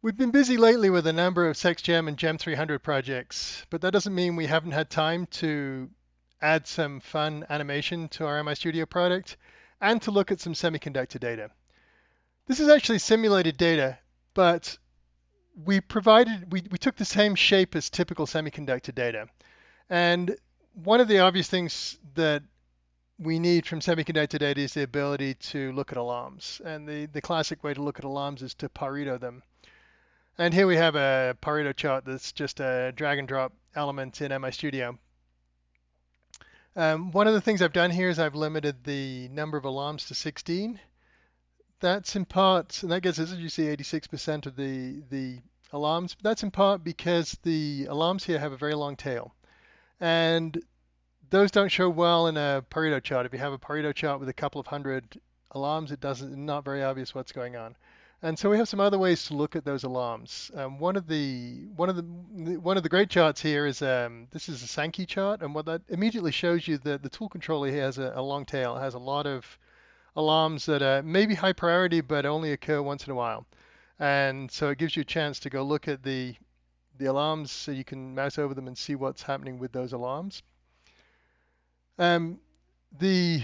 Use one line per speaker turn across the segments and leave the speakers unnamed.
We've been busy lately with a number of SexGem and Gem 300 projects, but that doesn't mean we haven't had time to add some fun animation to our MIStudio product and to look at some semiconductor data. This is actually simulated data, but we took the same shape as typical semiconductor data. And one of the obvious things that we need from semiconductor data is the ability to look at alarms. And the classic way to look at alarms is to Pareto them. And here we have a Pareto chart that's just a drag and drop element in MIStudio. One of the things I've done here is I've limited the number of alarms to 16. That's in part, and that gets us, as you see, 86% of the alarms. But that's in part because the alarms here have a very long tail. And those don't show well in a Pareto chart. If you have a Pareto chart with a couple of hundred alarms, not very obvious what's going on. And so we have some other ways to look at those alarms. One of the great charts here is this is a Sankey chart, and what that immediately shows you that the tool controller here has a long tail. It has a lot of alarms that may be high priority, but only occur once in a while. And so it gives you a chance to go look at the alarms, so you can mouse over them and see what's happening with those alarms. The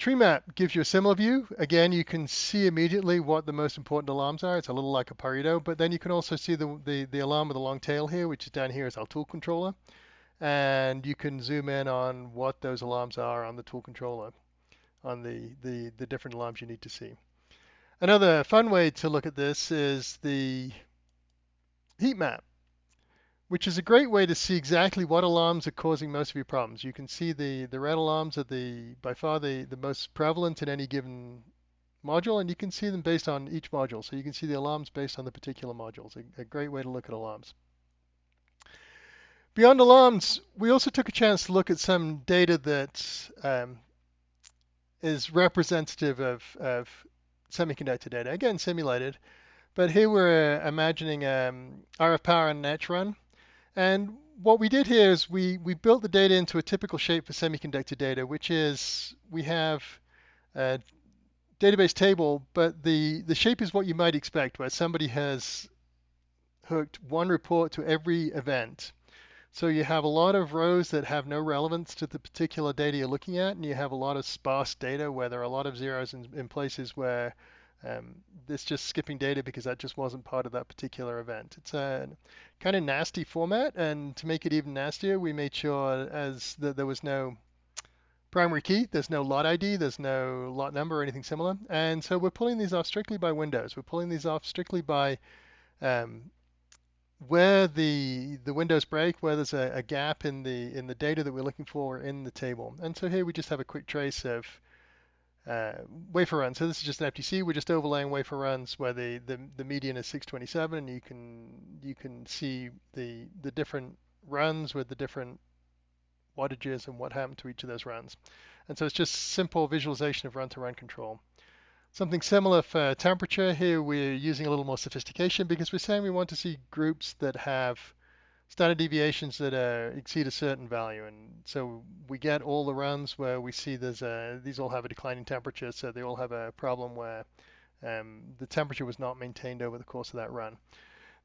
treemap gives you a similar view. Again, you can see immediately what the most important alarms are. It's a little like a Pareto, but then you can also see the alarm with a long tail here, which is down here is our tool controller. And you can zoom in on what those alarms are on the tool controller, on the different alarms you need to see. Another fun way to look at this is the heat map, which is a great way to see exactly what alarms are causing most of your problems. You can see the red alarms are by far the most prevalent in any given module, and you can see them based on each module. So you can see the alarms based on the particular modules. A great way to look at alarms. Beyond alarms, we also took a chance to look at some data that is representative of semiconductor data. Again, simulated. But here we're imagining RF power and etch run. And what we did here is we built the data into a typical shape for semiconductor data, which is we have a database table, but the shape is what you might expect, where somebody has hooked one report to every event. So you have a lot of rows that have no relevance to the particular data you're looking at, and you have a lot of sparse data where there are a lot of zeros in places where it's just skipping data because that just wasn't part of that particular event. It's a kind of nasty format, and to make it even nastier, we made sure that there was no primary key, there's no lot ID, there's no lot number or anything similar. And so we're pulling these off strictly by windows. We're pulling these off strictly by where the windows break, where there's a gap in the data that we're looking for in the table. And so here we just have a quick trace of wafer-run. So this is just an FDC. We're just overlaying wafer-runs where the median is 627, and you can see the different runs with the different wattages and what happened to each of those runs. And so it's just simple visualization of run-to-run control. Something similar for temperature. Here we're using a little more sophistication because we're saying we want to see groups that have standard deviations that exceed a certain value. And so we get all the runs where we see these all have a declining temperature, so they all have a problem where the temperature was not maintained over the course of that run.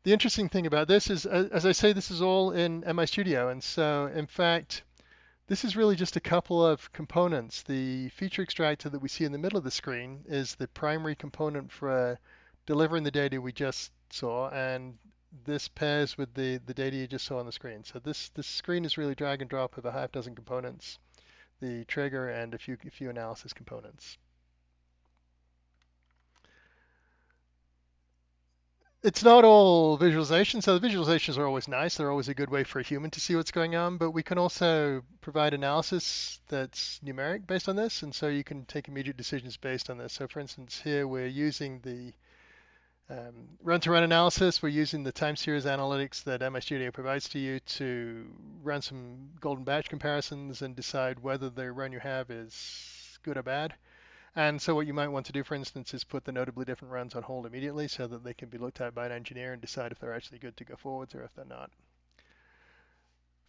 The interesting thing about this is, as I say, this is all in MIStudio, and so in fact, this is really just a couple of components. The feature extractor that we see in the middle of the screen is the primary component for delivering the data we just saw, and this pairs with the data you just saw on the screen. So this screen is really drag and drop of a half dozen components, the trigger and a few analysis components. It's not all visualization, so the visualizations are always nice. They're always a good way for a human to see what's going on, but we can also provide analysis that's numeric based on this, and so you can take immediate decisions based on this. So for instance, here we're using the run-to-run analysis. We're using the time series analytics that MIStudio provides to you to run some golden batch comparisons and decide whether the run you have is good or bad. And so what you might want to do, for instance, is put the notably different runs on hold immediately so that they can be looked at by an engineer and decide if they're actually good to go forwards or if they're not.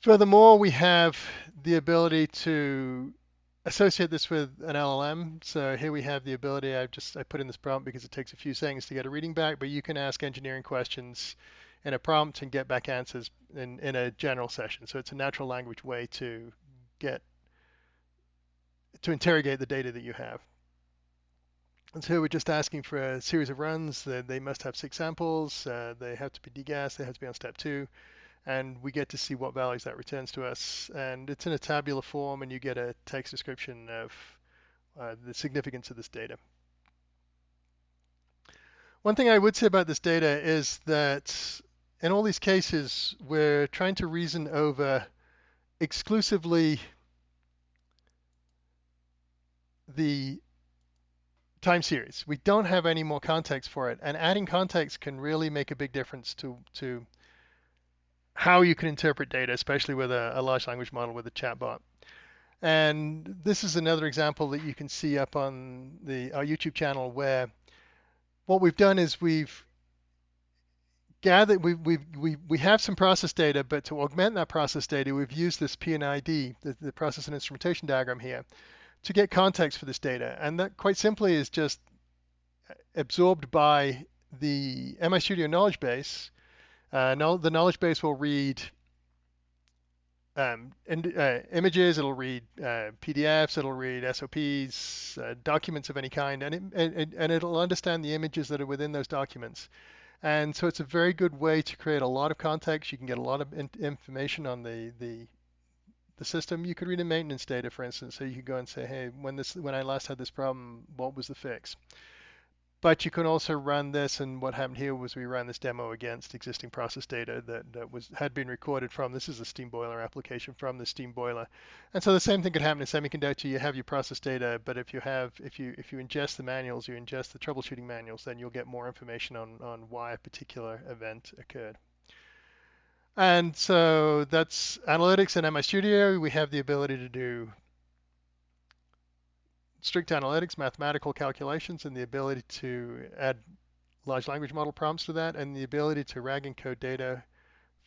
Furthermore, we have the ability to associate this with an LLM. So here we have the ability, I put in this prompt because it takes a few seconds to get a reading back, but you can ask engineering questions in a prompt and get back answers in a general session. So it's a natural language way get to interrogate the data that you have. And so we're just asking for a series of runs. They must have 6 samples. They have to be degassed. They have to be on step 2. And we get to see what values that returns to us. And it's in a tabular form, and you get a text description of the significance of this data. One thing I would say about this data is that in all these cases, we're trying to reason over exclusively the time series. We don't have any more context for it, and adding context can really make a big difference to how you can interpret data, especially with a large language model with a chatbot. And this is another example that you can see up on our YouTube channel, where what we've done is we've gathered, we have some process data, but to augment that process data, we've used this P&ID, the process and instrumentation diagram here, to get context for this data. And that quite simply is just absorbed by the MIStudio knowledge base. The knowledge base will read images, it'll read PDFs, it'll read SOPs, documents of any kind, and it'll understand the images that are within those documents. And so it's a very good way to create a lot of context. You can get a lot of information on the system. You could read a maintenance data, for instance, so you could go and say, hey, when I last had this problem, what was the fix? But you can also run this, and what happened here was we ran this demo against existing process data that had been recorded from, this is a steam boiler application, from the steam boiler. And so the same thing could happen in semiconductor. You have your process data, but if you ingest the manuals, you ingest the troubleshooting manuals, then you'll get more information on why a particular event occurred. And so that's analytics in MIStudio. We have the ability to do strict analytics, mathematical calculations, and the ability to add large language model prompts to that, and the ability to RAG encode data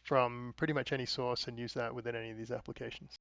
from pretty much any source and use that within any of these applications.